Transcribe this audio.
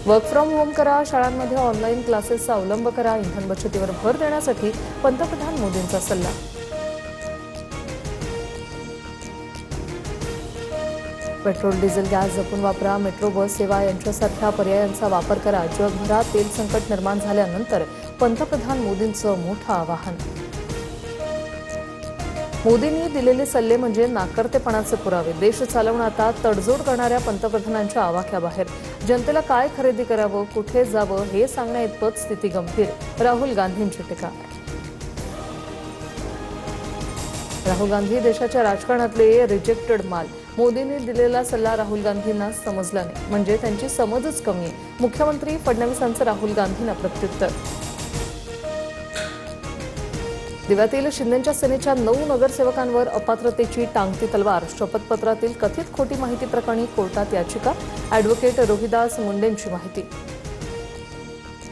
Work from home करा, शाळांमध्ये online क्लासेसचा अवलंब करा, इंधन बचतीवर भर देण्यासाठी पंतप्रधान मोदींचा सल्ला. पेट्रोल, डिझेल, गॅस जपून वापरा. मेट्रो, बस सेवा यांच्यासारख्या पर्यायांचा वापर करा. जगभरात तेल संकट निर्माण झाल्यानंतर पंतप्रधान मोदींचं मोठं आवाहन. मोदींनी दिलेले सल्ले म्हणजे नाकर्तेपणाचे पुरावे. देश चालवणं आता तडजोड करणाऱ्या पंतप्रधानांच्या आवाक्याबाहेर. जनतेला काय खरेदी करावं, कुठे जावं हे सांगण्याइतपत स्थिती गंभीर. राहुल गांधींची टीका. राहुल गांधी देशाच्या राजकारणातले रिजेक्टेड माल. मोदींनी दिलेला सल्ला राहुल गांधींना समजला नाही, म्हणजे त्यांची समजच कमी आहे. मुख्यमंत्री फडणवीसांचं राहुल गांधींना प्रत्युत्तर. दिव्यातील शिंदेंच्या सेनेच्या 9 नगरसेवकांवर अपात्रतेची टांगती तलवार. शपथपत्रातील कथित खोटी माहिती प्रकरणी कोर्टात याचिका. ॲडव्होकेट रोहिदास मुंडेंची माहिती.